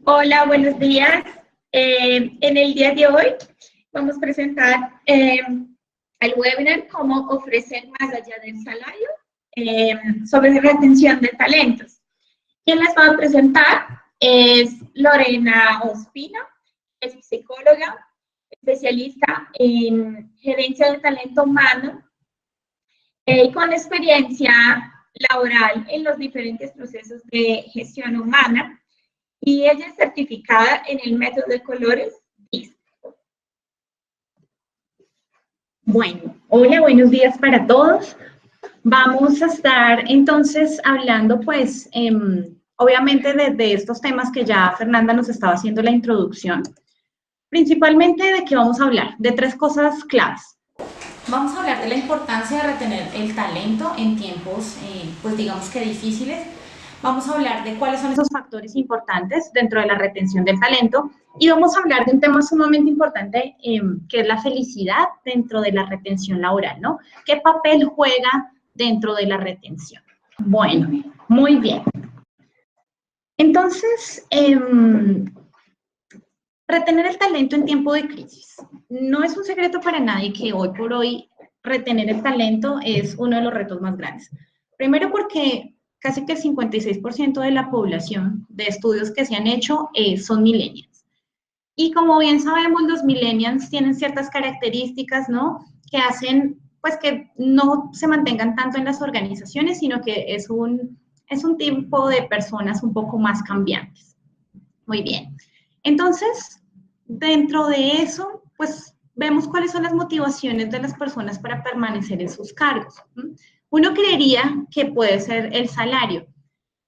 Hola, buenos días. En el día de hoy vamos a presentar el webinar Cómo ofrecer más allá del salario sobre retención de talentos. Quien las va a presentar es Lorena Ospina, es psicóloga, especialista en gerencia de talento humano con experiencia laboral en los diferentes procesos de gestión humana. Y ella es certificada en el método de colores DISC. Bueno, hola, buenos días para todos. Vamos a estar entonces hablando pues obviamente de estos temas que ya Fernanda nos estaba haciendo la introducción. Principalmente de qué vamos a hablar, de tres cosas claves. Vamos a hablar de la importancia de retener el talento en tiempos pues digamos que difíciles. Vamos a hablar de cuáles son esos factores importantes dentro de la retención del talento y vamos a hablar de un tema sumamente importante que es la felicidad dentro de la retención laboral, ¿no? ¿Qué papel juega dentro de la retención? Bueno, muy bien. Entonces, retener el talento en tiempo de crisis. No es un secreto para nadie que hoy por hoy retener el talento es uno de los retos más grandes. Primero porque casi que el 56% de la población de estudios que se han hecho son millennials. Y como bien sabemos, los millennials tienen ciertas características, ¿no? Que hacen, pues, que no se mantengan tanto en las organizaciones, sino que es un tipo de personas un poco más cambiantes. Muy bien. Entonces, dentro de eso, pues, vemos cuáles son las motivaciones de las personas para permanecer en sus cargos. Uno creería que puede ser el salario,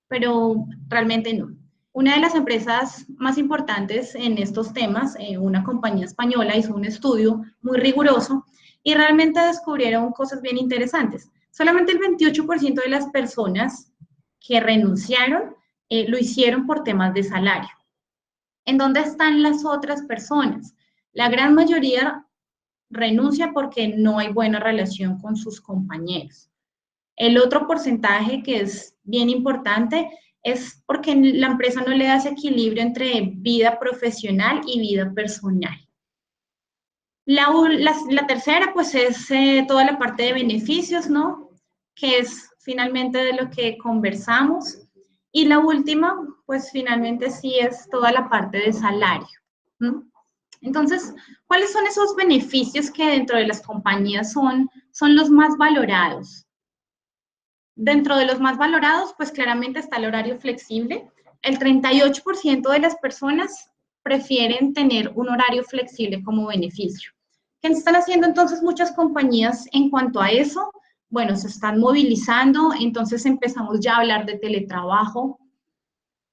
pero realmente no. Una de las empresas más importantes en estos temas, una compañía española, hizo un estudio muy riguroso y realmente descubrieron cosas bien interesantes. Solamente el 28% de las personas que renunciaron lo hicieron por temas de salario. ¿En dónde están las otras personas? La gran mayoría renuncia porque no hay buena relación con sus compañeros. El otro porcentaje que es bien importante es porque la empresa no le da ese equilibrio entre vida profesional y vida personal. La tercera, pues, es toda la parte de beneficios, ¿no? Que es finalmente de lo que conversamos. Y la última, pues, finalmente sí es toda la parte de salario. Entonces, ¿cuáles son esos beneficios que dentro de las compañías son los más valorados? Dentro de los más valorados, pues claramente está el horario flexible. El 38% de las personas prefieren tener un horario flexible como beneficio. ¿Qué están haciendo entonces muchas compañías en cuanto a eso? Bueno, se están movilizando, entonces empezamos ya a hablar de teletrabajo,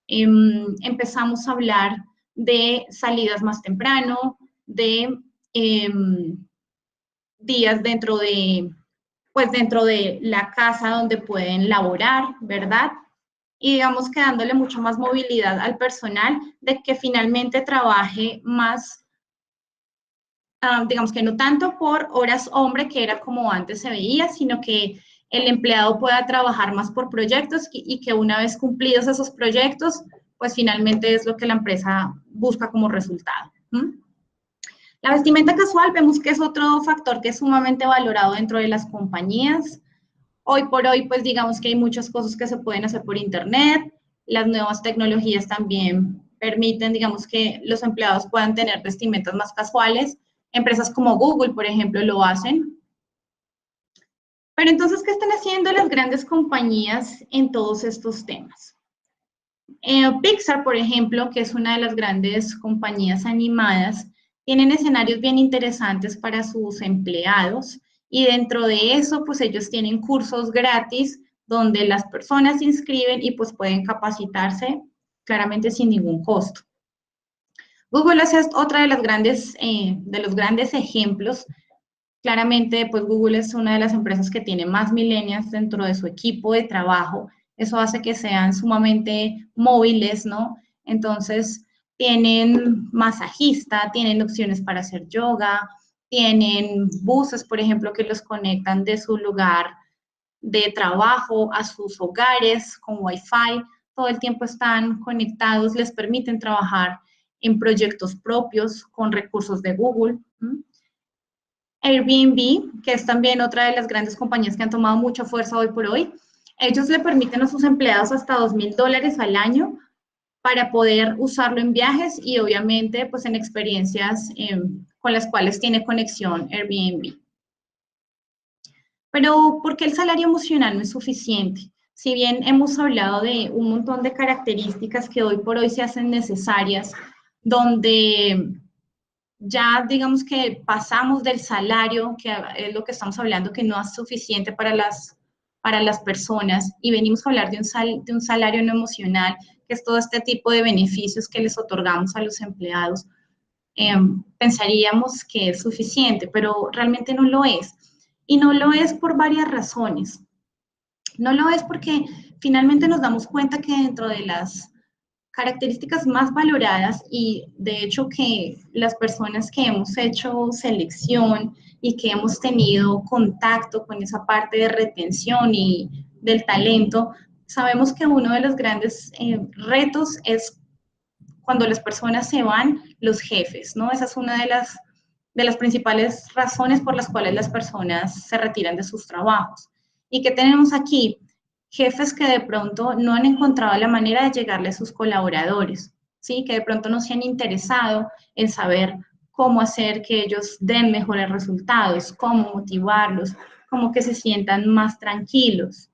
empezamos a hablar de salidas más temprano, de días dentro de la casa donde pueden laborar, ¿verdad? Y digamos que dándole mucho más movilidad al personal de que finalmente trabaje más, digamos que no tanto por horas hombre, que era como antes se veía, sino que el empleado pueda trabajar más por proyectos y que una vez cumplidos esos proyectos, pues finalmente es lo que la empresa busca como resultado. La vestimenta casual vemos que es otro factor que es sumamente valorado dentro de las compañías. Hoy por hoy, pues digamos que hay muchas cosas que se pueden hacer por internet. Las nuevas tecnologías también permiten, digamos, que los empleados puedan tener vestimentas más casuales. Empresas como Google, por ejemplo, lo hacen. Pero entonces, ¿qué están haciendo las grandes compañías en todos estos temas? Pixar, por ejemplo, que es una de las grandes compañías animadas, tienen escenarios bien interesantes para sus empleados y dentro de eso, pues ellos tienen cursos gratis donde las personas se inscriben y pues pueden capacitarse claramente sin ningún costo. Google es otra de las grandes, de los grandes ejemplos. Claramente, pues Google es una de las empresas que tiene más millennials dentro de su equipo de trabajo. Eso hace que sean sumamente móviles, ¿no? Entonces, tienen masajista, tienen opciones para hacer yoga, tienen buses, por ejemplo, que los conectan de su lugar de trabajo a sus hogares con Wi-Fi. todo el tiempo están conectados, les permiten trabajar en proyectos propios con recursos de Google. Airbnb, que es también otra de las grandes compañías que han tomado mucha fuerza hoy por hoy, ellos le permiten a sus empleados hasta $2,000 al año para poder usarlo en viajes y obviamente pues en experiencias con las cuales tiene conexión Airbnb. Pero ¿por qué el salario emocional no es suficiente? Si bien hemos hablado de un montón de características que hoy por hoy se hacen necesarias, donde ya digamos que pasamos del salario, que es lo que estamos hablando, que no es suficiente para las personas, y venimos a hablar de un salario no emocional, que es todo este tipo de beneficios que les otorgamos a los empleados, pensaríamos que es suficiente, pero realmente no lo es. Y no lo es por varias razones. No lo es porque finalmente nos damos cuenta que dentro de las características más valoradas y de hecho que las personas que hemos hecho selección y que hemos tenido contacto con esa parte de retención y del talento, sabemos que uno de los grandes retos es cuando las personas se van, los jefes, ¿no? Esa es una de las principales razones por las cuales las personas se retiran de sus trabajos. ¿Y qué tenemos aquí? Jefes que de pronto no han encontrado la manera de llegarle a sus colaboradores, ¿sí? Que de pronto no se han interesado en saber cómo hacer que ellos den mejores resultados, cómo motivarlos, cómo que se sientan más tranquilos.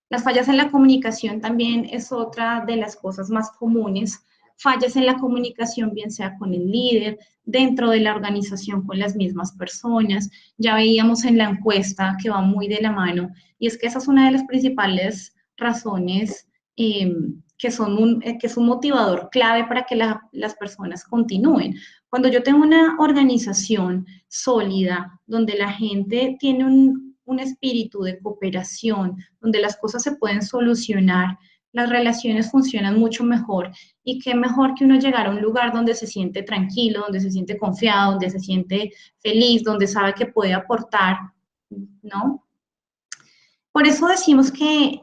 Las fallas en la comunicación también es otra de las cosas más comunes. Fallas en la comunicación, bien sea con el líder, dentro de la organización con las mismas personas. Ya veíamos en la encuesta que va muy de la mano, y es que esa es una de las principales razones que es un motivador clave para que las personas continúen. Cuando yo tengo una organización sólida, donde la gente tiene un espíritu de cooperación, donde las cosas se pueden solucionar, las relaciones funcionan mucho mejor. Y qué mejor que uno llegar a un lugar donde se siente tranquilo, donde se siente confiado, donde se siente feliz, donde sabe que puede aportar, ¿no? Por eso decimos que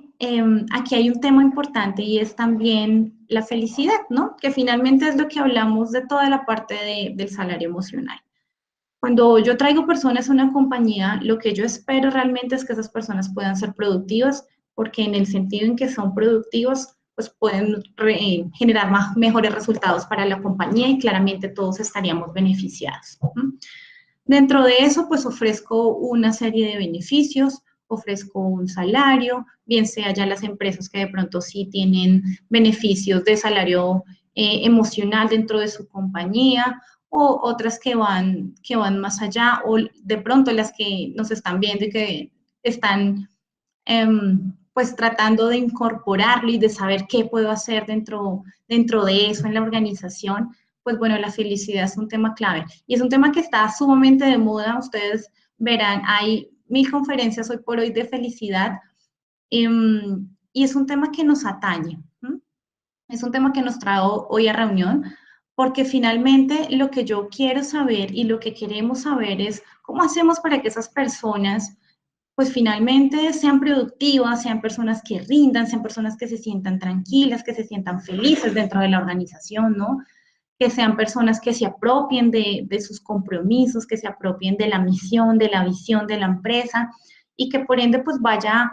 aquí hay un tema importante y es también la felicidad, ¿no? Que finalmente es lo que hablamos de toda la parte del salario emocional. Cuando yo traigo personas a una compañía, lo que yo espero realmente es que esas personas puedan ser productivas, porque en el sentido en que son productivos, pues pueden generar mejores resultados para la compañía y claramente todos estaríamos beneficiados. Dentro de eso, pues ofrezco una serie de beneficios, ofrezco un salario, bien sea ya las empresas que de pronto sí tienen beneficios de salario emocional dentro de su compañía, o otras que van más allá, o de pronto las que nos están viendo y que están pues tratando de incorporarlo y de saber qué puedo hacer dentro de eso en la organización. Pues bueno, la felicidad es un tema clave y es un tema que está sumamente de moda. Ustedes verán, hay 1000 conferencias hoy por hoy de felicidad y es un tema que nos atañe. Es un tema que nos trae hoy a reunión porque finalmente lo que yo quiero saber y lo que queremos saber es cómo hacemos para que esas personas pues finalmente sean productivas, sean personas que rindan, sean personas que se sientan tranquilas, que se sientan felices dentro de la organización, ¿no? Que sean personas que se apropien de sus compromisos, que se apropien de la misión, de la visión de la empresa y que por ende pues vaya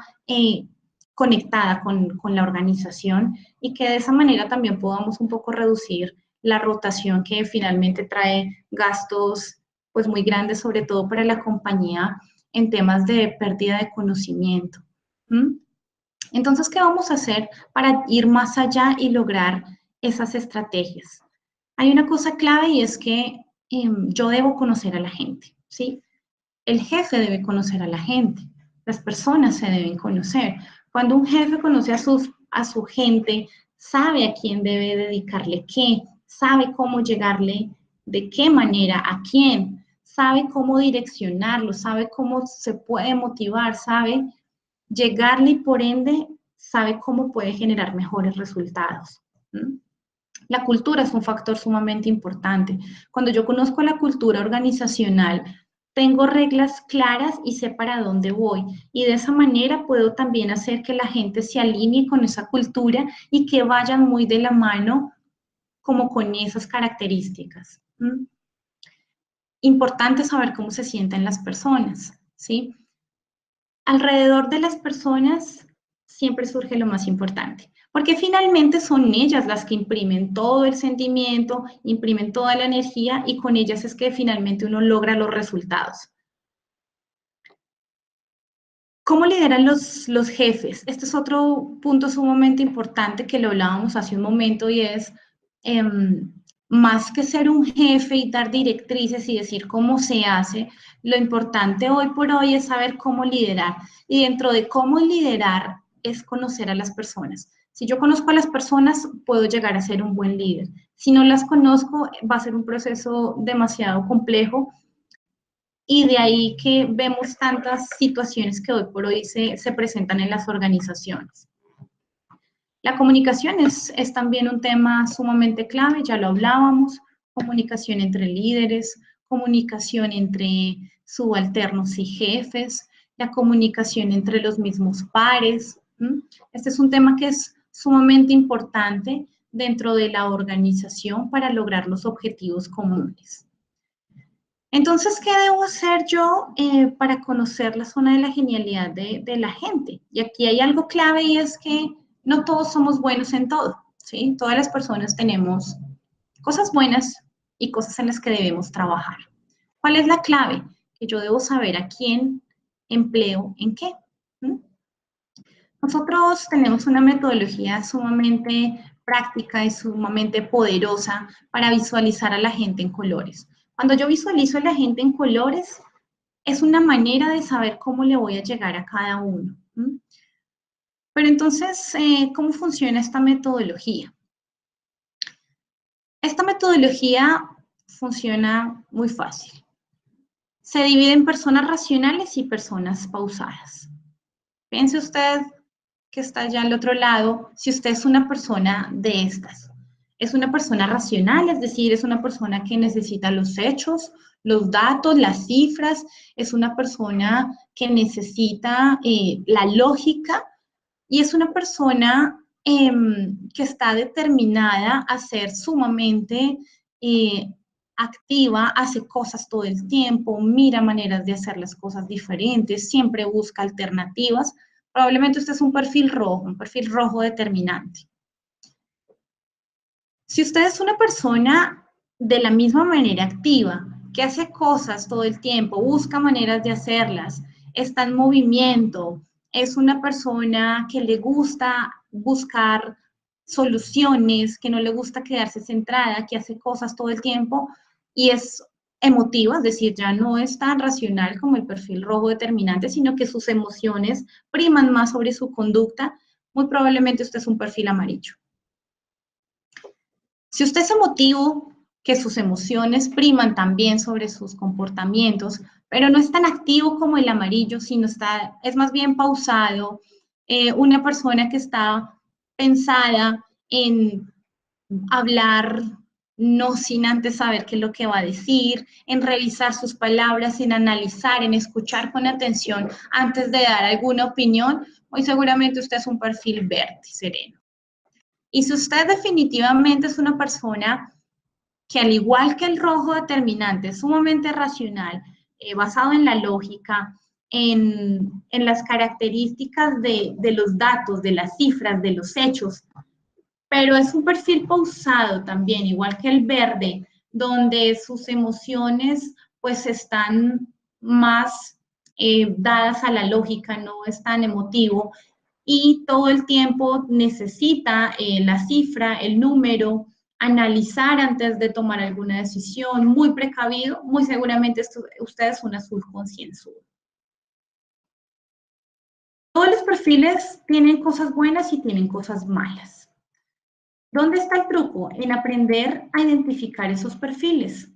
conectada con la organización y que de esa manera también podamos un poco reducir la rotación que finalmente trae gastos pues muy grandes, sobre todo para la compañía en temas de pérdida de conocimiento. Entonces, ¿qué vamos a hacer para ir más allá y lograr esas estrategias? Hay una cosa clave y es que yo debo conocer a la gente, ¿sí? El jefe debe conocer a la gente, las personas se deben conocer. Cuando un jefe conoce a su gente, sabe a quién debe dedicarle qué, sabe cómo llegarle, de qué manera, a quién, sabe cómo direccionarlo, sabe cómo se puede motivar, sabe llegarle y por ende sabe cómo puede generar mejores resultados. La cultura es un factor sumamente importante. Cuando yo conozco la cultura organizacional, tengo reglas claras y sé para dónde voy. Y de esa manera puedo también hacer que la gente se alinee con esa cultura y que vayan muy de la mano como con esas características. ¿Mm? Importante saber cómo se sienten las personas, ¿sí? Alrededor de las personas siempre surge lo más importante, porque finalmente son ellas las que imprimen todo el sentimiento, imprimen toda la energía y con ellas es que finalmente uno logra los resultados. ¿Cómo lideran los jefes? Este es otro punto sumamente importante que lo hablábamos hace un momento y es, más que ser un jefe y dar directrices y decir cómo se hace, lo importante hoy por hoy es saber cómo liderar. Y dentro de cómo liderar es conocer a las personas. Si yo conozco a las personas, puedo llegar a ser un buen líder. Si no las conozco, va a ser un proceso demasiado complejo y de ahí que vemos tantas situaciones que hoy por hoy se presentan en las organizaciones. La comunicación es también un tema sumamente clave, ya lo hablábamos, comunicación entre líderes, comunicación entre subalternos y jefes, la comunicación entre los mismos pares. Este es un tema que es sumamente importante dentro de la organización para lograr los objetivos comunes. Entonces, ¿qué debo hacer yo para conocer la zona de la genialidad de la gente? Y aquí hay algo clave y es que no todos somos buenos en todo, ¿sí? Todas las personas tenemos cosas buenas y cosas en las que debemos trabajar. ¿Cuál es la clave? Que yo debo saber a quién empleo en qué. ¿Mm? Nosotros tenemos una metodología sumamente práctica y sumamente poderosa para visualizar a la gente en colores. Cuando yo visualizo a la gente en colores, es una manera de saber cómo le voy a llegar a cada uno. ¿Mm? Pero entonces, ¿cómo funciona esta metodología? Esta metodología funciona muy fácil. Se divide en personas racionales y personas pausadas. Piense usted que está allá al otro lado, si usted es una persona de estas. Es una persona racional, es decir, es una persona que necesita los hechos, los datos, las cifras, es una persona que necesita la lógica y es una persona que está determinada a ser sumamente activa, hace cosas todo el tiempo, mira maneras de hacer las cosas diferentes, siempre busca alternativas. Probablemente usted es un perfil rojo determinante. Si usted es una persona de la misma manera activa, que hace cosas todo el tiempo, busca maneras de hacerlas, está en movimiento, es una persona que le gusta buscar soluciones, que no le gusta quedarse centrada, que hace cosas todo el tiempo y es emotiva, es decir, ya no es tan racional como el perfil rojo determinante, sino que sus emociones priman más sobre su conducta, muy probablemente usted es un perfil amarillo. Si usted es emotivo, que sus emociones priman también sobre sus comportamientos, pero no es tan activo como el amarillo, sino es más bien pausado, una persona que está pensada en hablar no sin antes saber qué es lo que va a decir, en revisar sus palabras, en analizar, en escuchar con atención antes de dar alguna opinión, muy seguramente usted es un perfil verde, sereno. Y si usted definitivamente es una persona que al igual que el rojo determinante, es sumamente racional, basado en la lógica, en las características de los datos, de las cifras, de los hechos, pero es un perfil pausado también, igual que el verde, donde sus emociones pues están más dadas a la lógica, no es tan emotivo y todo el tiempo necesita la cifra, el número, analizar antes de tomar alguna decisión, muy precavido, muy seguramente usted es un azul concienzudo. Todos los perfiles tienen cosas buenas y tienen cosas malas. ¿Dónde está el truco? En aprender a identificar esos perfiles.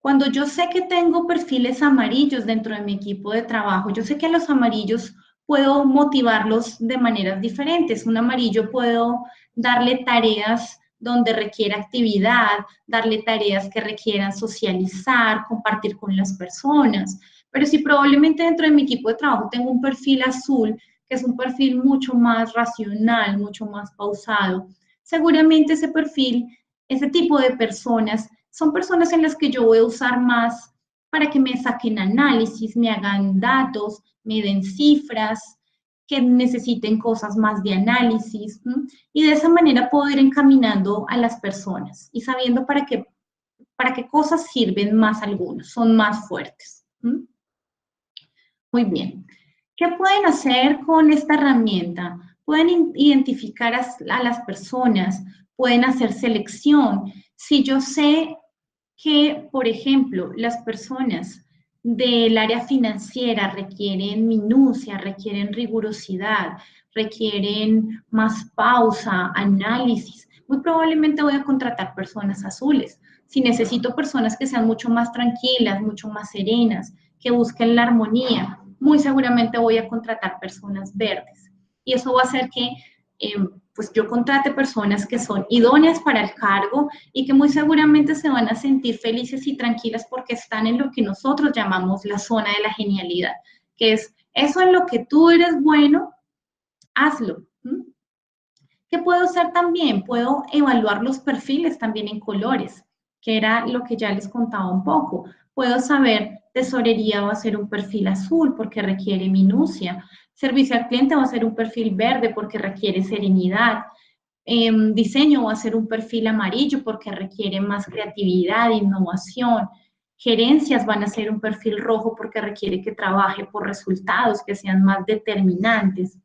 Cuando yo sé que tengo perfiles amarillos dentro de mi equipo de trabajo, yo sé que a los amarillos puedo motivarlos de maneras diferentes. Un amarillo puedo darle tareas donde requiera actividad, darle tareas que requieran socializar, compartir con las personas. Pero si probablemente dentro de mi equipo de trabajo tengo un perfil azul, que es un perfil mucho más racional, mucho más pausado, seguramente ese perfil, ese tipo de personas, son personas en las que yo voy a usar más para que me saquen análisis, me hagan datos, me den cifras, que necesiten cosas más de análisis, ¿m? Y de esa manera puedo ir encaminando a las personas y sabiendo para qué cosas sirven más algunos, son más fuertes. ¿M? Muy bien. ¿Qué pueden hacer con esta herramienta? Pueden identificar a las personas, pueden hacer selección. Si yo sé que, por ejemplo, las personas del área financiera requieren minucia, requieren rigurosidad, requieren más pausa, análisis, muy probablemente voy a contratar personas azules. Si necesito personas que sean mucho más tranquilas, mucho más serenas, que busquen la armonía, muy seguramente voy a contratar personas verdes. Y eso va a hacer que pues yo contrate personas que son idóneas para el cargo y que muy seguramente se van a sentir felices y tranquilas porque están en lo que nosotros llamamos la zona de la genialidad, que es eso en lo que tú eres bueno, hazlo. ¿Qué puedo hacer también? Puedo evaluar los perfiles también en colores, que era lo que ya les contaba un poco. Puedo saber, tesorería va a ser un perfil azul porque requiere minucia. Servicio al cliente va a ser un perfil verde porque requiere serenidad. Diseño va a ser un perfil amarillo porque requiere más creatividad, innovación. Gerencias van a ser un perfil rojo porque requiere que trabaje por resultados que sean más determinantes.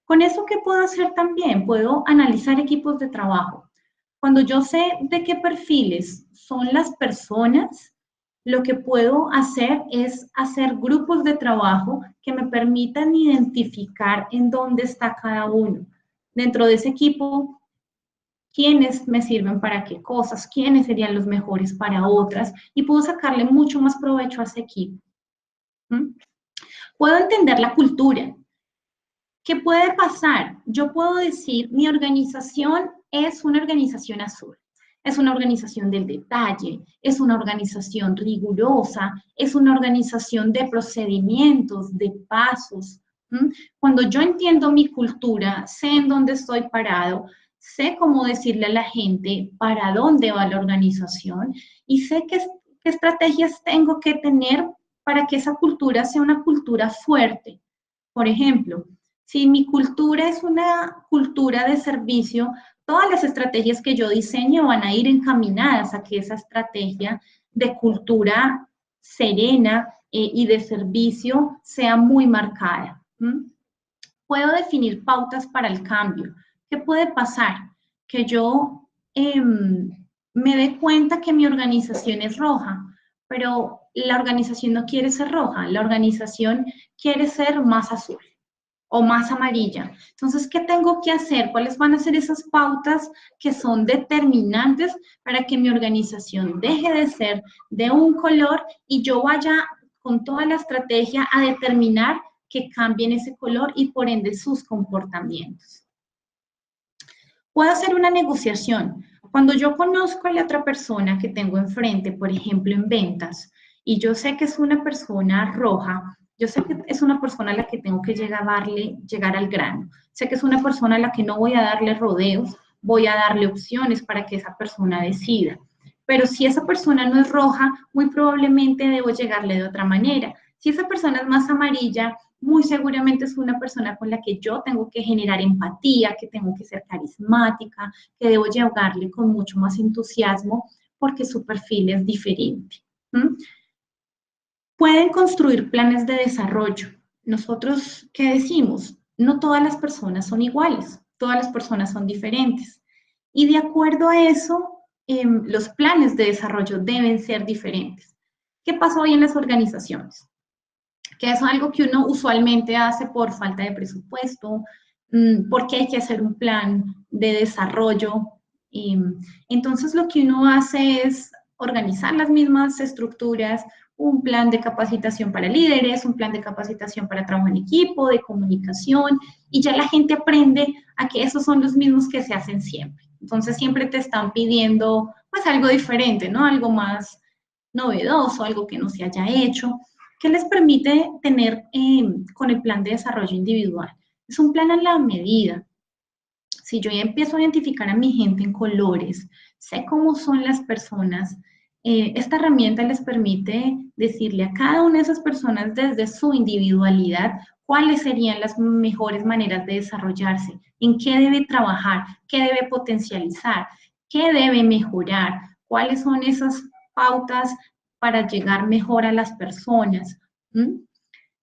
Con eso, ¿qué puedo hacer también? Puedo analizar equipos de trabajo. Cuando yo sé de qué perfiles son las personas, lo que puedo hacer es hacer grupos de trabajo que me permitan identificar en dónde está cada uno. Dentro de ese equipo, quiénes me sirven para qué cosas, quiénes serían los mejores para otras, y puedo sacarle mucho más provecho a ese equipo. Puedo entender la cultura. ¿Qué puede pasar? Yo puedo decir, mi organización es una organización azul, es una organización del detalle, es una organización rigurosa, es una organización de procedimientos, de pasos. Cuando yo entiendo mi cultura, sé en dónde estoy parado, sé cómo decirle a la gente para dónde va la organización y sé qué estrategias tengo que tener para que esa cultura sea una cultura fuerte. Por ejemplo, si mi cultura es una cultura de servicio, todas las estrategias que yo diseño van a ir encaminadas a que esa estrategia de cultura serena y de servicio sea muy marcada. Puedo definir pautas para el cambio. ¿Qué puede pasar? Que yo me dé cuenta que mi organización es roja, pero la organización no quiere ser roja, la organización quiere ser más azul o más amarilla. Entonces, ¿qué tengo que hacer? ¿Cuáles van a ser esas pautas que son determinantes para que mi organización deje de ser de un color y yo vaya con toda la estrategia a determinar que cambien ese color y por ende sus comportamientos? Puedo hacer una negociación. Cuando yo conozco a la otra persona que tengo enfrente, por ejemplo, en ventas, y yo sé que es una persona roja, yo sé que es una persona a la que tengo que llegar al grano. Sé que es una persona a la que no voy a darle rodeos, voy a darle opciones para que esa persona decida. Pero si esa persona no es roja, muy probablemente debo llegarle de otra manera. Si esa persona es más amarilla, muy seguramente es una persona con la que yo tengo que generar empatía, que tengo que ser carismática, que debo llegarle con mucho más entusiasmo porque su perfil es diferente. Pueden construir planes de desarrollo. Nosotros, ¿qué decimos? No todas las personas son iguales, todas las personas son diferentes. Y de acuerdo a eso, los planes de desarrollo deben ser diferentes. ¿Qué pasa hoy en las organizaciones? Que es algo que uno usualmente hace por falta de presupuesto, porque hay que hacer un plan de desarrollo. Entonces, lo que uno hace es organizar las mismas estructuras, un plan de capacitación para líderes, un plan de capacitación para trabajo en equipo, de comunicación, y ya la gente aprende a que esos son los mismos que se hacen siempre. Entonces, siempre te están pidiendo, pues, algo diferente, ¿no? Algo más novedoso, algo que no se haya hecho. ¿Qué les permite tener con el plan de desarrollo individual? Es un plan a la medida. Si yo ya empiezo a identificar a mi gente en colores, sé cómo son las personas, esta herramienta les permite decirle a cada una de esas personas desde su individualidad cuáles serían las mejores maneras de desarrollarse, en qué debe trabajar, qué debe potencializar, qué debe mejorar, cuáles son esas pautas para llegar mejor a las personas. ¿Mm?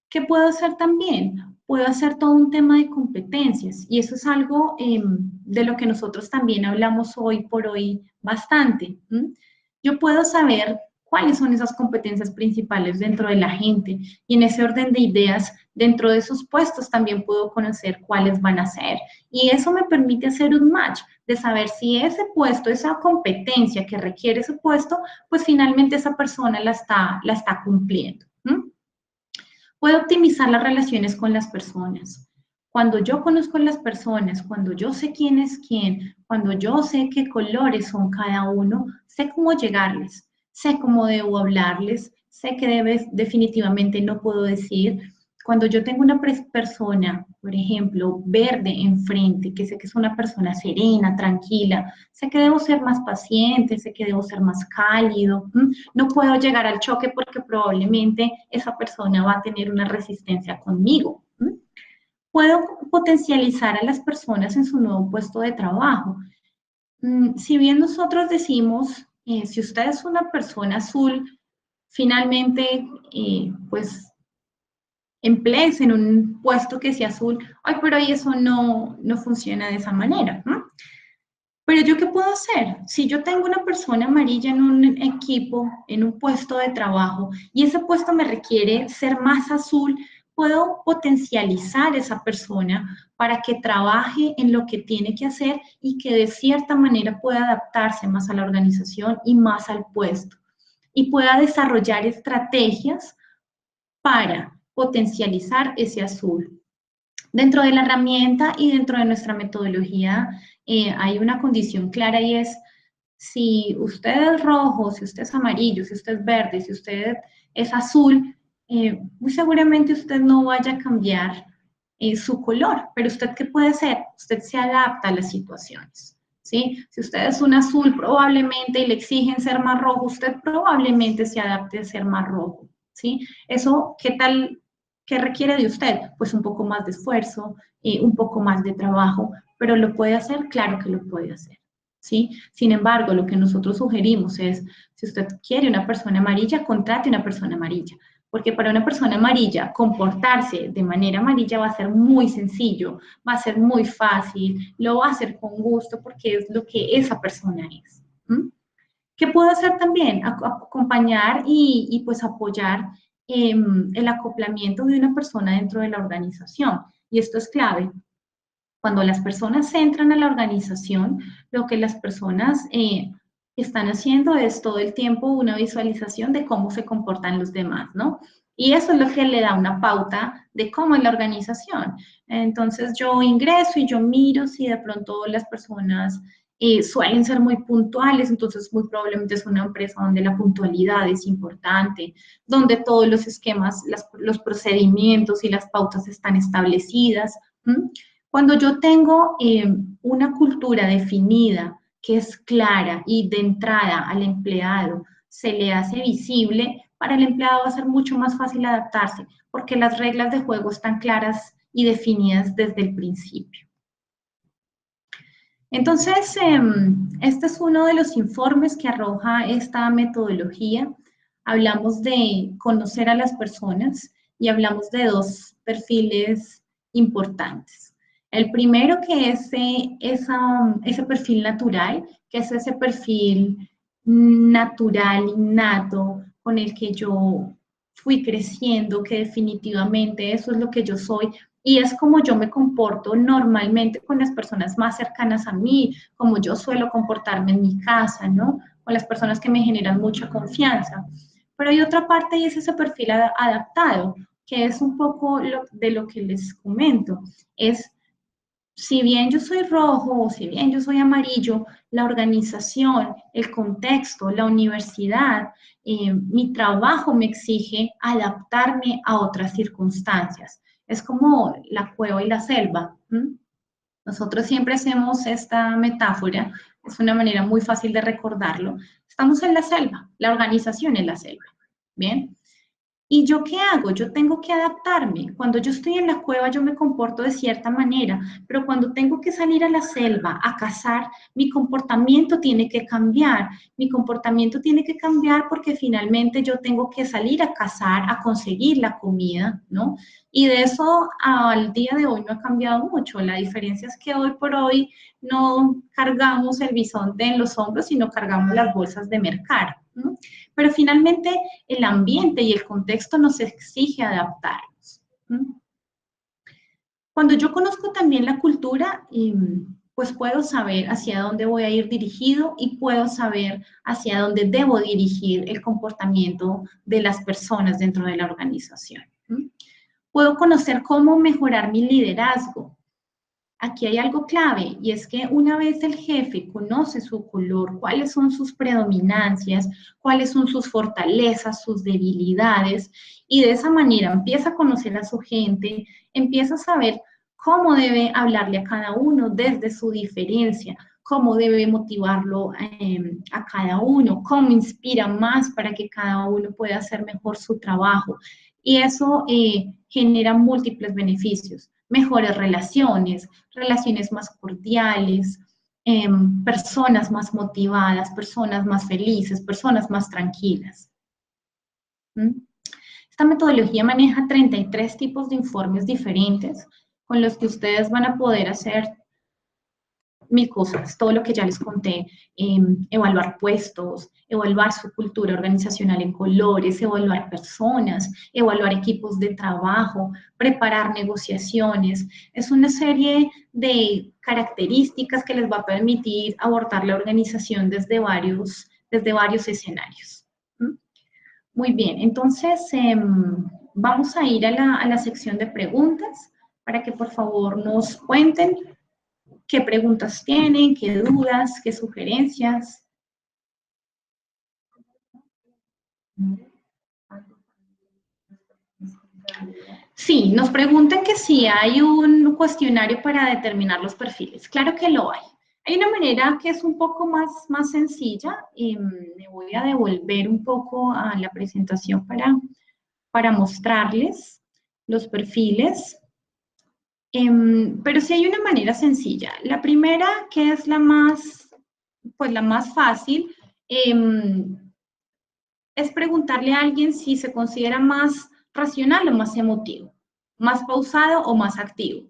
¿Qué puedo hacer también? Puedo hacer todo un tema de competencias y eso es algo de lo que nosotros también hablamos hoy por hoy bastante. Yo puedo saber cuáles son esas competencias principales dentro de la gente y en ese orden de ideas, dentro de esos puestos también puedo conocer cuáles van a ser. Y eso me permite hacer un match de saber si ese puesto, esa competencia que requiere ese puesto, pues finalmente esa persona la está cumpliendo. Puedo optimizar las relaciones con las personas. Cuando yo conozco a las personas, cuando yo sé quién es quién, cuando yo sé qué colores son cada uno, sé cómo llegarles, sé cómo debo hablarles, sé que definitivamente no puedo decir. Cuando yo tengo una persona, por ejemplo, verde enfrente, que sé que es una persona serena, tranquila, sé que debo ser más paciente, sé que debo ser más cálido. No puedo llegar al choque porque probablemente esa persona va a tener una resistencia conmigo. Puedo potencializar a las personas en su nuevo puesto de trabajo. Si bien nosotros decimos, si usted es una persona azul, finalmente, pues, emplees en un puesto que sea azul, ay, pero ahí eso no funciona de esa manera, ¿no? Pero ¿yo qué puedo hacer? Si yo tengo una persona amarilla en un equipo, en un puesto de trabajo, y ese puesto me requiere ser más azul, puedo potencializar esa persona para que trabaje en lo que tiene que hacer y que de cierta manera pueda adaptarse más a la organización y más al puesto. Y pueda desarrollar estrategias para potencializar ese azul. Dentro de la herramienta y dentro de nuestra metodología hay una condición clara y es si usted es rojo, si usted es amarillo, si usted es verde, si usted es azul, muy seguramente usted no vaya a cambiar su color, pero usted ¿qué puede hacer? Usted se adapta a las situaciones. ¿Sí? Si usted es un azul probablemente y le exigen ser más rojo, usted probablemente se adapte a ser más rojo. ¿Sí? Eso, ¿qué tal? ¿Qué requiere de usted? Pues un poco más de esfuerzo, un poco más de trabajo, pero ¿lo puede hacer? Claro que lo puede hacer. ¿Sí? Sin embargo, lo que nosotros sugerimos es, si usted quiere una persona amarilla, contrate una persona amarilla, porque para una persona amarilla comportarse de manera amarilla va a ser muy sencillo, va a ser muy fácil, lo va a hacer con gusto porque es lo que esa persona es. ¿Qué puedo hacer también? Acompañar y pues apoyar el acoplamiento de una persona dentro de la organización. Y esto es clave. Cuando las personas entran a la organización, lo que las personas están haciendo es todo el tiempo una visualización de cómo se comportan los demás, ¿no? Y eso es lo que le da una pauta de cómo es la organización. Entonces yo ingreso y yo miro si de pronto las personas suelen ser muy puntuales, entonces muy probablemente es una empresa donde la puntualidad es importante, donde todos los esquemas, los procedimientos y las pautas están establecidas. Cuando yo tengo una cultura definida, que es clara y de entrada al empleado se le hace visible, para el empleado va a ser mucho más fácil adaptarse, porque las reglas de juego están claras y definidas desde el principio. Entonces, este es uno de los informes que arroja esta metodología. Hablamos de conocer a las personas y hablamos de dos perfiles importantes. El primero que es ese perfil natural, que es ese perfil natural, innato, con el que yo fui creciendo, que definitivamente eso es lo que yo soy, y es como yo me comporto normalmente con las personas más cercanas a mí, como yo suelo comportarme en mi casa, ¿no? Con las personas que me generan mucha confianza. Pero hay otra parte y es ese perfil adaptado, que es un poco de lo que les comento. Es, si bien yo soy rojo o si bien yo soy amarillo, la organización, el contexto, la universidad, mi trabajo me exige adaptarme a otras circunstancias. Es como la cueva y la selva. Nosotros siempre hacemos esta metáfora, es una manera muy fácil de recordarlo. Estamos en la selva, la organización es la selva, ¿bien? ¿Y yo qué hago? Yo tengo que adaptarme. Cuando yo estoy en la cueva, yo me comporto de cierta manera, pero cuando tengo que salir a la selva a cazar, mi comportamiento tiene que cambiar. Mi comportamiento tiene que cambiar porque finalmente yo tengo que salir a cazar, a conseguir la comida, ¿no? Y de eso al día de hoy no ha cambiado mucho. La diferencia es que hoy por hoy no cargamos el bisonte en los hombros, sino cargamos las bolsas de mercar, ¿no? Pero finalmente el ambiente y el contexto nos exige adaptarnos. Cuando yo conozco también la cultura, pues puedo saber hacia dónde voy a ir dirigido y puedo saber hacia dónde debo dirigir el comportamiento de las personas dentro de la organización. Puedo conocer cómo mejorar mi liderazgo. Aquí hay algo clave y es que una vez el jefe conoce su color, cuáles son sus predominancias, cuáles son sus fortalezas, sus debilidades, y de esa manera empieza a conocer a su gente, empieza a saber cómo debe hablarle a cada uno desde su diferencia, cómo debe motivarlo a cada uno, cómo inspira más para que cada uno pueda hacer mejor su trabajo. Y eso genera múltiples beneficios, mejores relaciones, relaciones más cordiales, personas más motivadas, personas más felices, personas más tranquilas. Esta metodología maneja 33 tipos de informes diferentes con los que ustedes van a poder hacer mil cosas, todo lo que ya les conté, evaluar puestos, evaluar su cultura organizacional en colores, evaluar personas, evaluar equipos de trabajo, preparar negociaciones. Es una serie de características que les va a permitir abordar la organización desde varios escenarios. Muy bien, entonces vamos a ir a la sección de preguntas para que por favor nos cuenten qué preguntas tienen, qué dudas, qué sugerencias. Sí, nos preguntan que si hay un cuestionario para determinar los perfiles. Claro que lo hay. Hay una manera que es un poco más sencilla. Me voy a devolver un poco a la presentación para mostrarles los perfiles. Pero sí hay una manera sencilla. La primera, que es la más fácil, es preguntarle a alguien si se considera más racional o más emotivo, más pausado o más activo.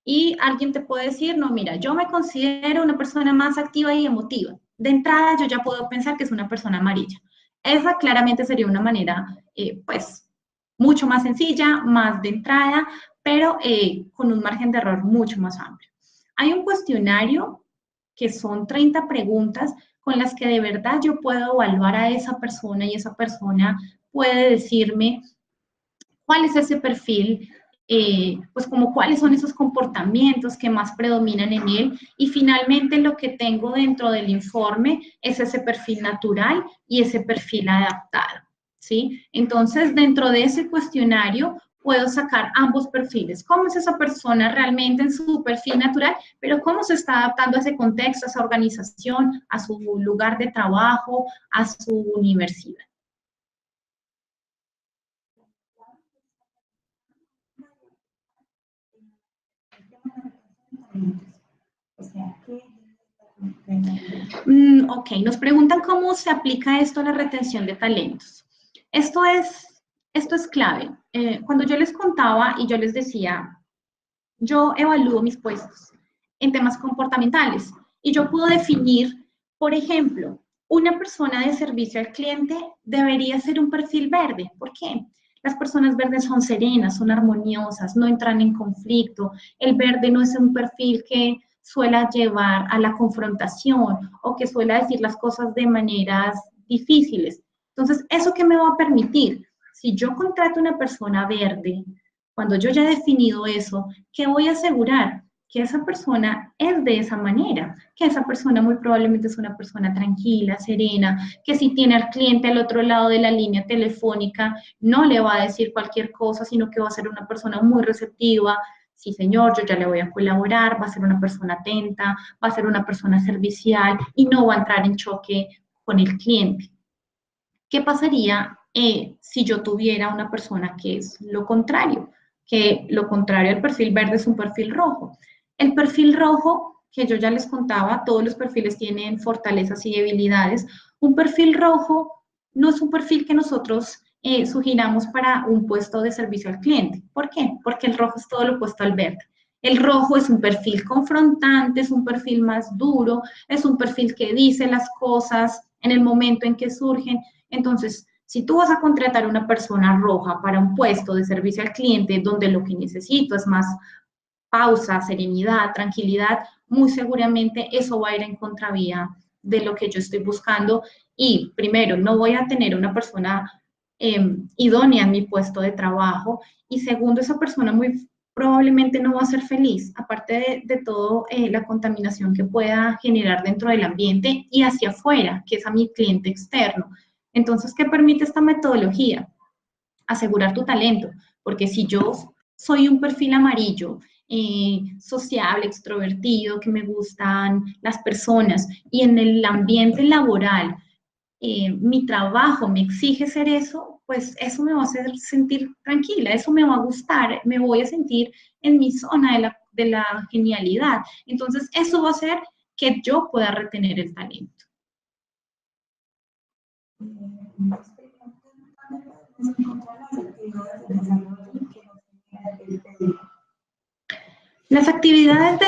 Y alguien te puede decir, no, mira, yo me considero una persona más activa y emotiva. De entrada, yo ya puedo pensar que es una persona amarilla. Esa claramente sería una manera, pues, mucho más sencilla, más de entrada, pero con un margen de error mucho más amplio. Hay un cuestionario que son 30 preguntas con las que de verdad yo puedo evaluar a esa persona y esa persona puede decirme cuál es ese perfil, pues como cuáles son esos comportamientos que más predominan en él y finalmente lo que tengo dentro del informe es ese perfil natural y ese perfil adaptado, ¿sí? Entonces, dentro de ese cuestionario puedo sacar ambos perfiles. ¿Cómo es esa persona realmente en su perfil natural? Pero cómo se está adaptando a ese contexto, a esa organización, a su lugar de trabajo, a su universidad. Ok, nos preguntan cómo se aplica esto a la retención de talentos. Esto es clave. Cuando yo les contaba y yo les decía, yo evalúo mis puestos en temas comportamentales y yo puedo definir, por ejemplo, una persona de servicio al cliente debería ser un perfil verde. ¿Por qué? Las personas verdes son serenas, son armoniosas, no entran en conflicto. El verde no es un perfil que suela llevar a la confrontación o que suela decir las cosas de maneras difíciles. Entonces, ¿eso qué me va a permitir? Si yo contrato una persona verde, cuando yo ya he definido eso, ¿qué voy a asegurar? que esa persona es de esa manera, que esa persona muy probablemente es una persona tranquila, serena, que si tiene al cliente al otro lado de la línea telefónica, no le va a decir cualquier cosa, sino que va a ser una persona muy receptiva. Sí, señor, yo ya le voy a colaborar, va a ser una persona atenta, va a ser una persona servicial y no va a entrar en choque con el cliente. ¿Qué pasaría si yo tuviera una persona que es lo contrario? Que lo contrario al perfil verde es un perfil rojo. El perfil rojo, que yo ya les contaba, todos los perfiles tienen fortalezas y debilidades. Un perfil rojo no es un perfil que nosotros sugiramos para un puesto de servicio al cliente. ¿Por qué? Porque el rojo es todo lo opuesto al verde. El rojo es un perfil confrontante, es un perfil más duro, es un perfil que dice las cosas en el momento en que surgen. Entonces, si tú vas a contratar a una persona roja para un puesto de servicio al cliente donde lo que necesito es más pausa, serenidad, tranquilidad, muy seguramente eso va a ir en contravía de lo que yo estoy buscando. Y primero, no voy a tener una persona idónea en mi puesto de trabajo. Y segundo, esa persona muy probablemente no va a ser feliz, aparte de todo la contaminación que pueda generar dentro del ambiente y hacia afuera, que es a mi cliente externo. Entonces, ¿qué permite esta metodología? Asegurar tu talento, porque si yo soy un perfil amarillo, sociable, extrovertido, que me gustan las personas y en el ambiente laboral mi trabajo me exige ser eso, pues eso me va a hacer sentir tranquila, eso me va a gustar, me voy a sentir en mi zona de la genialidad. Entonces, eso va a hacer que yo pueda retener el talento. Las actividades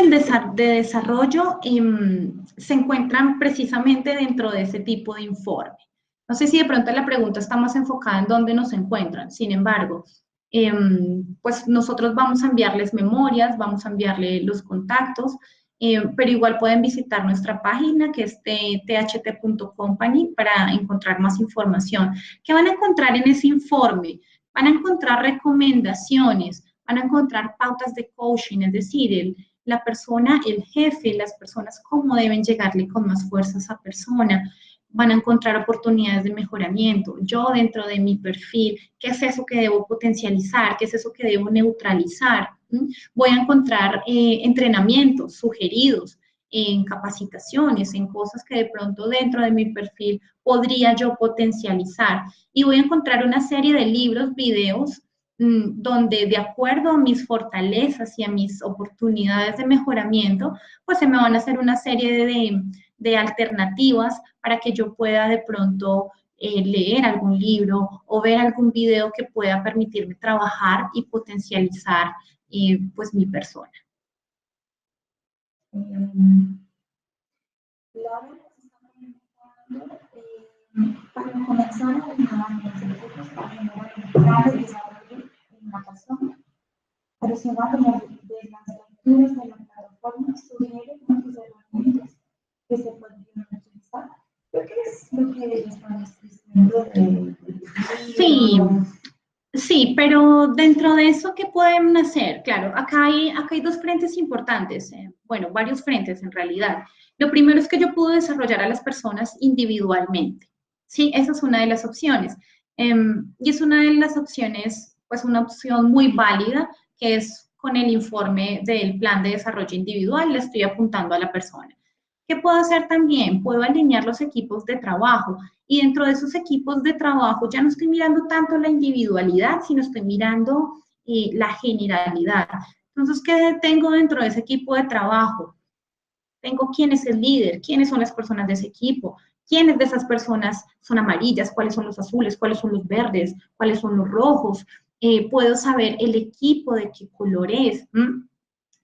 de desarrollo se encuentran precisamente dentro de ese tipo de informe. No sé si de pronto la pregunta está más enfocada en dónde nos encuentran. Sin embargo, pues nosotros vamos a enviarles memorias, vamos a enviarle los contactos, pero igual pueden visitar nuestra página que es tht.company para encontrar más información. ¿Qué van a encontrar en ese informe? Van a encontrar recomendaciones, van a encontrar pautas de coaching, es decir, la persona, el jefe, las personas, cómo deben llegarle con más fuerza a esa persona. Van a encontrar oportunidades de mejoramiento. Yo dentro de mi perfil, ¿qué es eso que debo potencializar? ¿Qué es eso que debo neutralizar? Voy a encontrar entrenamientos sugeridos en capacitaciones, en cosas que de pronto dentro de mi perfil podría yo potencializar. Y voy a encontrar una serie de libros, videos, donde de acuerdo a mis fortalezas y a mis oportunidades de mejoramiento, pues se me van a hacer una serie de alternativas para que yo pueda de pronto leer algún libro o ver algún video que pueda permitirme trabajar y potencializar pues mi persona. Laura nos está comentando para comenzar a alinear los equipos para generar un plan de desarrollo en la persona. Adicionalmente, de las lecturas de la plataforma sugiere muchas herramientas que se podrían utilizar. Creo que es lo que estamos diciendo Sí. Sí, pero dentro de eso, ¿qué pueden hacer? Claro, acá hay dos frentes importantes, bueno, varios frentes en realidad. Lo primero es que yo puedo desarrollar a las personas individualmente, ¿sí? Esa es una de las opciones. Y es una de las opciones, pues una opción muy válida, que es con el informe del plan de desarrollo individual, le estoy apuntando a la persona. ¿Qué puedo hacer también? Puedo alinear los equipos de trabajo. Y dentro de esos equipos de trabajo ya no estoy mirando tanto la individualidad, sino estoy mirando la generalidad. Entonces, ¿qué tengo dentro de ese equipo de trabajo? Tengo quién es el líder, quiénes son las personas de ese equipo, quiénes de esas personas son amarillas, cuáles son los azules, cuáles son los verdes, cuáles son los rojos. Puedo saber el equipo de qué color es.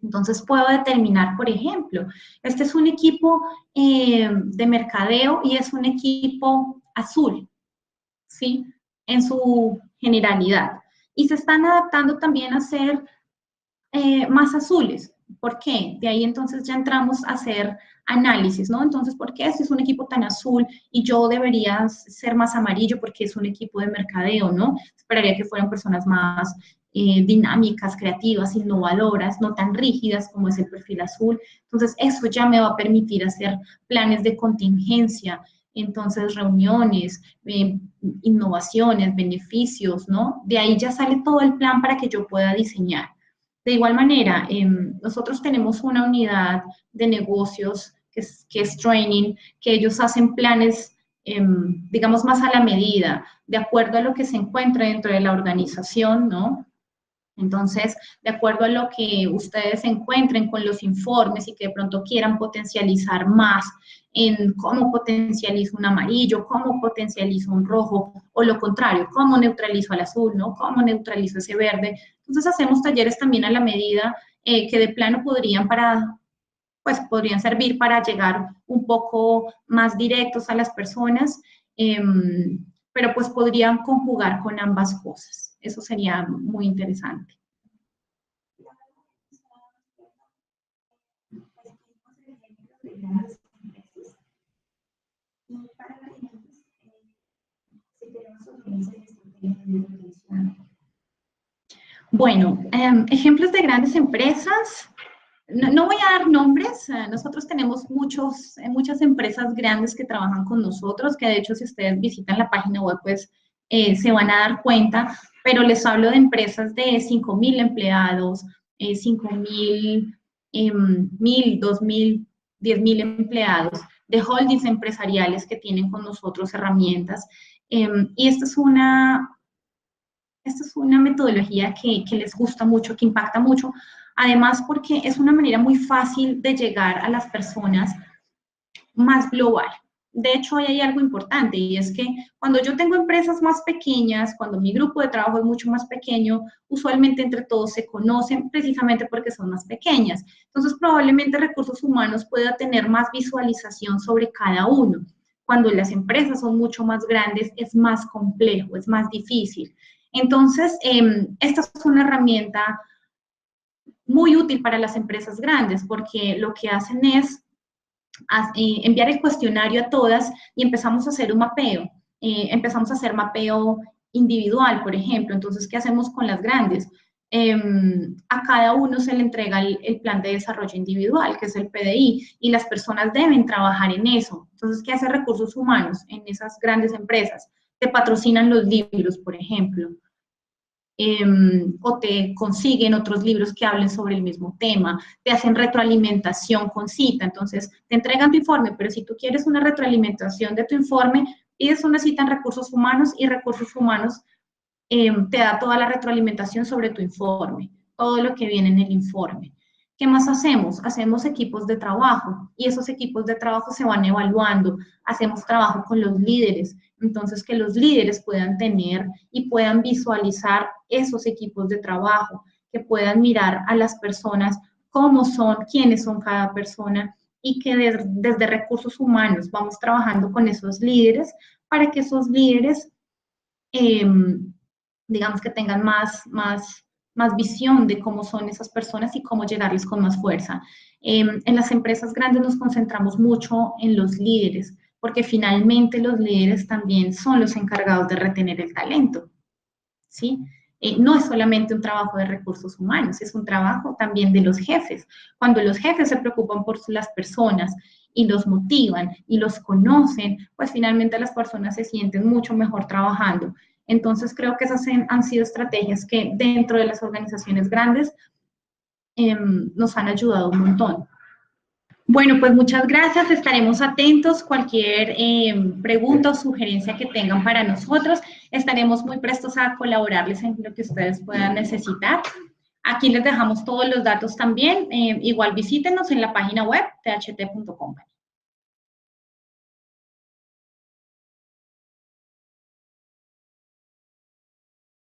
Entonces puedo determinar, por ejemplo, este es un equipo de mercadeo y es un equipo azul, ¿sí? En su generalidad. Y se están adaptando también a ser más azules. ¿Por qué? De ahí entonces ya entramos a hacer análisis, ¿no? Entonces, ¿por qué este es un equipo tan azul y yo debería ser más amarillo porque es un equipo de mercadeo, ¿no? Esperaría que fueran personas más dinámicas, creativas, innovadoras, no tan rígidas como es el perfil azul. Entonces, eso ya me va a permitir hacer planes de contingencia, entonces reuniones, innovaciones, beneficios, ¿no? De ahí ya sale todo el plan para que yo pueda diseñar. De igual manera, nosotros tenemos una unidad de negocios que es training, que ellos hacen planes, digamos, más a la medida, de acuerdo a lo que se encuentra dentro de la organización, ¿no? Entonces, de acuerdo a lo que ustedes encuentren con los informes y que de pronto quieran potencializar más en cómo potencializo un amarillo, cómo potencializo un rojo, o lo contrario, cómo neutralizo al azul, ¿no? Cómo neutralizo ese verde. Entonces, hacemos talleres también a la medida que de plano podrían servir para llegar un poco más directos a las personas, pero pues podrían conjugar con ambas cosas. Eso sería muy interesante. Bueno, ejemplos de grandes empresas. No voy a dar nombres, nosotros tenemos muchas empresas grandes que trabajan con nosotros, que de hecho si ustedes visitan la página web, pues se van a dar cuenta, pero les hablo de empresas de 5.000 empleados, 5.000, 1.000, 2.000, 10.000 empleados, de holdings empresariales que tienen con nosotros herramientas. Y esta es una metodología que les gusta mucho, que impacta mucho, además porque es una manera muy fácil de llegar a las personas más global. De hecho, hay algo importante y es que cuando yo tengo empresas más pequeñas, cuando mi grupo de trabajo es mucho más pequeño, usualmente entre todos se conocen precisamente porque son más pequeñas. Entonces, probablemente recursos humanos pueda tener más visualización sobre cada uno. Cuando las empresas son mucho más grandes, es más complejo, es más difícil. Entonces, esta es una herramienta muy útil para las empresas grandes porque lo que hacen es enviar el cuestionario a todas y empezamos a hacer un mapeo. Empezamos a hacer mapeo individual, por ejemplo. Entonces, ¿qué hacemos con las grandes? A cada uno se le entrega el plan de desarrollo individual, que es el PDI, y las personas deben trabajar en eso. Entonces, ¿qué hace recursos humanos en esas grandes empresas? Te patrocinan los libros, por ejemplo. O te consiguen otros libros que hablen sobre el mismo tema, te hacen retroalimentación con cita, entonces te entregan tu informe, pero si tú quieres una retroalimentación de tu informe, pides una cita en recursos humanos y recursos humanos te da toda la retroalimentación sobre tu informe, todo lo que viene en el informe. ¿Qué más hacemos? Hacemos equipos de trabajo y esos equipos de trabajo se van evaluando. Hacemos trabajo con los líderes, entonces que los líderes puedan tener y puedan visualizar esos equipos de trabajo, que puedan mirar a las personas cómo son, quiénes son cada persona y que desde recursos humanos vamos trabajando con esos líderes para que esos líderes, digamos que tengan más visión de cómo son esas personas y cómo llegarles con más fuerza. En las empresas grandes nos concentramos mucho en los líderes, porque finalmente los líderes también son los encargados de retener el talento, ¿sí? No es solamente un trabajo de recursos humanos, es un trabajo también de los jefes. Cuando los jefes se preocupan por las personas y los motivan y los conocen, pues finalmente las personas se sienten mucho mejor trabajando. Entonces, creo que esas han sido estrategias que dentro de las organizaciones grandes nos han ayudado un montón. Bueno, pues muchas gracias, estaremos atentos. Cualquier pregunta o sugerencia que tengan para nosotros, estaremos muy prestos a colaborarles en lo que ustedes puedan necesitar. Aquí les dejamos todos los datos también. Igual visítenos en la página web tht.com.